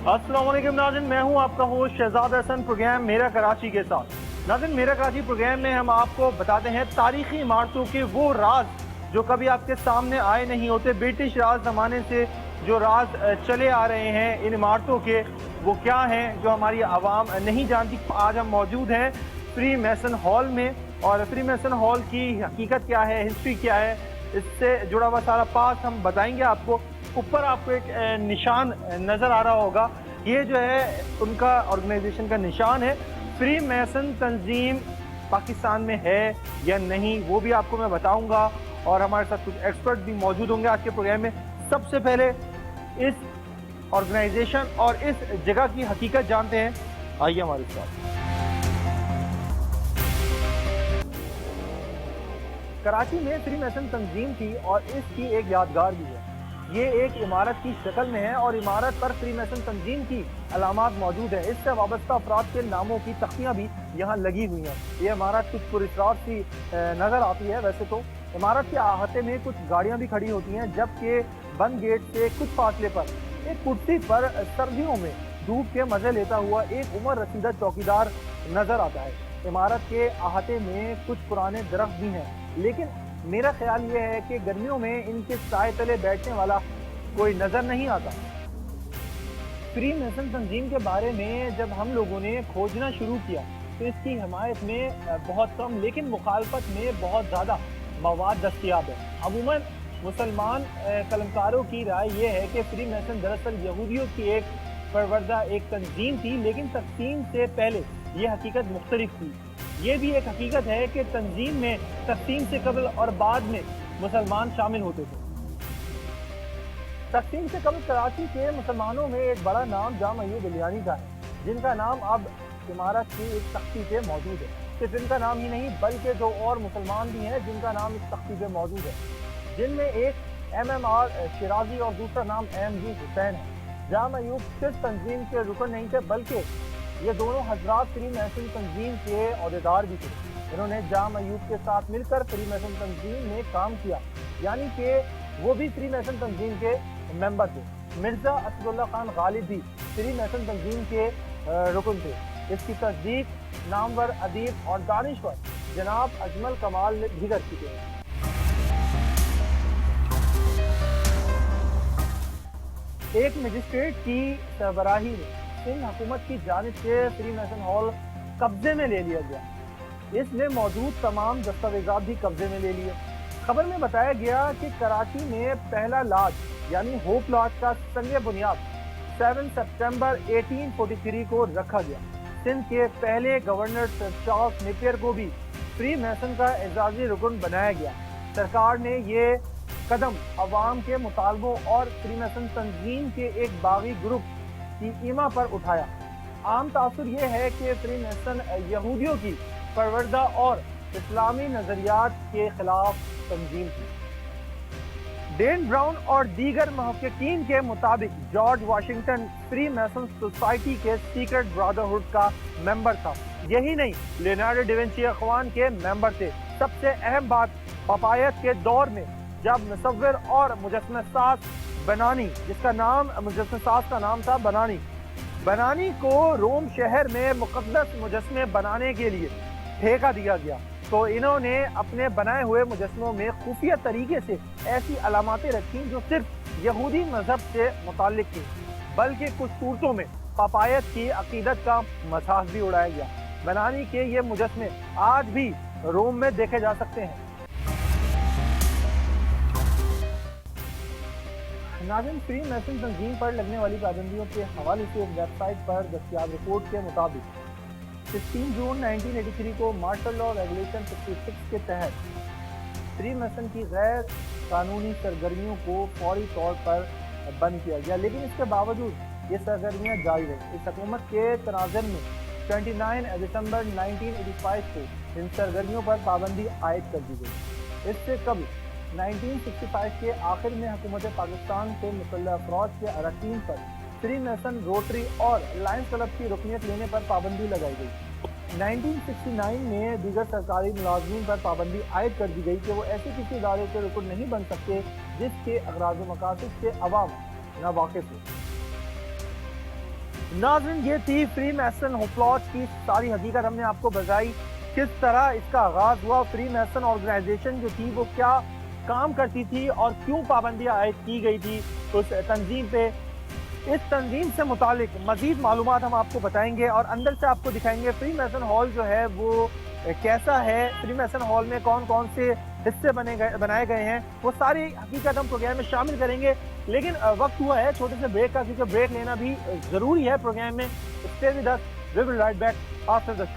अस्सलाम वालेकुम नाज़रीन, मैं हूं आपका होस्ट शहजाद हसन। प्रोग्राम मेरा कराची के साथ। नाज़रीन, मेरा कराची प्रोग्राम में हम आपको बताते हैं तारीखी इमारतों के वो राज जो कभी आपके सामने आए नहीं होते। ब्रिटिश राज ज़माने से जो राज चले आ रहे हैं इन इमारतों के, वो क्या हैं जो हमारी आवाम नहीं जानती। आज हम मौजूद हैं फ्री मैसन हॉल में, और फ्री मैसन हॉल की हकीकत क्या है, हिस्ट्री क्या है, इससे जुड़ा हुआ सारा पास हम बताएंगे आपको। ऊपर आपको एक निशान नज़र आ रहा होगा, ये जो है उनका ऑर्गेनाइजेशन का निशान है। फ्री मैसन तंजीम पाकिस्तान में है या नहीं वो भी आपको मैं बताऊंगा, और हमारे साथ कुछ एक्सपर्ट भी मौजूद होंगे आज के प्रोग्राम में। सबसे पहले इस ऑर्गेनाइजेशन और इस जगह की हकीकत जानते हैं, आइए हमारे साथ। कराची में फ्री मैसन तंजीम थी और इसकी एक यादगार भी है। ये एक इमारत की शक्ल में है और इमारत पर फ्री मैसन तंजीम की अलामात मौजूद है। इससे वाबस्ता अफराद के नामों की तख्तियाँ भी यहाँ लगी हुई हैं। ये इमारत कुछ पुरस्कार सी नज़र आती है। वैसे तो इमारत के अहाते में कुछ गाड़ियाँ भी खड़ी होती हैं, जबकि बंद गेट से कुछ फासले पर एक कुर्सी पर सर्दियों में धूप के मज़े लेता हुआ एक उम्र रसीदा चौकीदार नज़र आता है। इमारत के अहाते में कुछ पुराने दरख्त भी हैं, लेकिन मेरा ख्याल ये है कि गर्मियों में इनके साए तले बैठने वाला कोई नज़र नहीं आता। फ्री मैसन तंजीम के बारे में जब हम लोगों ने खोजना शुरू किया तो इसकी हिमायत में बहुत कम लेकिन मुखालफत में बहुत ज़्यादा मवाद दस्तियाब है। अमूमन मुसलमान कलमकारों की राय ये है कि फ्री मैसन दरअसल यहूदियों की एक परवरदा एक तंजीम थी, लेकिन तक़सीम से पहले ये हकीकत मुख्तलिफ थी। ये भी एक हकीकत है कि तंजीम में तक़सीम से कबल और बाद में मुसलमान शामिल होते थे। तक़सीम से कबल कराची के मुसलमानों में एक बड़ा नाम जाम अय्यूब इलियानी का है, जिनका नाम अब इमारत की एक तख्ती पे मौजूद है। सिर्फ इनका नाम ही नहीं बल्कि दो और मुसलमान भी हैं जिनका नाम इस तख्ती पे मौजूद है, जिनमें एक MMR शिराजी और दूसरा नाम MG हुसैन है। जाम अय्यूब सिर्फ तंजीम के रुकन नहीं थे, बल्कि ये दोनों हजरात फ्री मैसन तंजीम के अहदेदार भी थे। इन्होंने जाम अय्यूब के साथ मिलकर फ्री मैसन तंजीम में काम किया, यानी कि वो भी फ्री मैसन तंजीम के मेंबर थे। मिर्जा असदुल्ला खान गालिब भी फ्री मैसन तंजीम के रुकन थे। इसकी तस्दीक नामवर अदीब और दानिश्वर जनाब अजमल कमाल भी कर चुके हैं। एक मजिस्ट्रेट की सरबराही में सिंध हुकूमत की जानिब से फ्री मैसन हॉल कब्जे में ले लिया गया। इसमें मौजूद तमाम दस्तावेजात भी कब्जे में ले लिए। खबर में बताया गया कि कराची में पहला लॉज यानी होप लॉज का संग बुनियाद 7 सितंबर 1843 को रखा गया। सिंध के पहले गवर्नर सर चार्ल्स नेपियर को भी फ्री मैसन का एजाजी रुकन बनाया गया। सरकार ने ये कदम अवाम के मुतालबों और फ्री मैसन तंजीम के एक बागी ग्रुप की ईमा पर उठाया। आम तासुर ये है कि फ्री मैसन यहूदियों की परवरदा और इस्लामी नजरियात के खिलाफ तंजीम थी। डेन ब्राउन और दीगर मुहक्किकीन के मुताबिक जॉर्ज वाशिंगटन फ्री मैसन सोसाइटी के सीक्रेट ब्रदरहुड का मेंबर था। यही नहीं, लियोनार्डो डा विंची अखवान के मेंबर थे। सबसे अहम बात, पपायत के दौर में जब मुसव्विर और मुजस्समा साज बनानी, जिसका नाम मुजस्समा साज का नाम था बनानी को रोम शहर में मुकद्दस मुजस्समे बनाने के लिए ठेका दिया गया, तो इन्होंने अपने बनाए हुए मुजस्समों में खुफिया तरीके से ऐसी अलामतें रखी जो सिर्फ यहूदी मजहब से मुताल्लिक थी, बल्कि कुछ सूरतों में पपायत की अकीदत का मजाक भी उड़ाया गया। बनानी के ये मुजस्समे आज भी रोम में देखे जा सकते हैं। नाज़रीन, फ्री मैसन तंजीम पर लगने वाली पाबंदियों के हवाले से वेबसाइट पर दस्तियाब रिपोर्ट के मुताबिक 16 जून 1983 को मार्शल लॉ रेगुलेशन 56 के तहत फ्री मैसन की गैर कानूनी सरगर्मियों को फौरी तौर पर बंद किया गया, लेकिन इसके बावजूद ये सरगर्मियाँ जारी रही। इस हुकूमत के तनाज़ुर में 29 दिसंबर 1985 को इन सरगर्मियों पर पाबंदी आयद कर दी गई। इससे कबल 1965 के आखिर में हुकूमत पाकिस्तान से मुसल्लह अफराद के अरकान पर फ्री मैसन, रोटरी और लायंस क्लब की रुकनियत लेने पर पाबंदी लगाई गई। 1969 में दीगर सरकारी मुलाजमीन पर पाबंदी आयद कर दी गई कि वो ऐसे किसी इदारे के रुकन नहीं बन सकते जिसके अगराज़ व मकासद से अवाम नावाकिफ हो। नाज़रीन, ये थी फ्री मैसन लॉज की सारी हकीकत हमने आपको बताई, किस तरह इसका आगाज हुआ, फ्री मैसन ऑर्गेनाइजेशन जो थी वो क्या काम करती थी और क्यों पाबंदियां आयद की गई थी उस तंजीम पे। इस तंजीम से मुतालिक मजीद मालूमात हम आपको बताएंगे और अंदर से आपको दिखाएंगे फ्री मैसन हॉल जो है वो कैसा है, फ्री मैसन हॉल में कौन कौन से हिस्से बनाए गए हैं, वो सारी हकीकत हम प्रोग्राम में शामिल करेंगे। लेकिन वक्त हुआ है छोटे से ब्रेक का, क्योंकि ब्रेक लेना भी ज़रूरी है प्रोग्राम में। Stay with us, we will right back after the short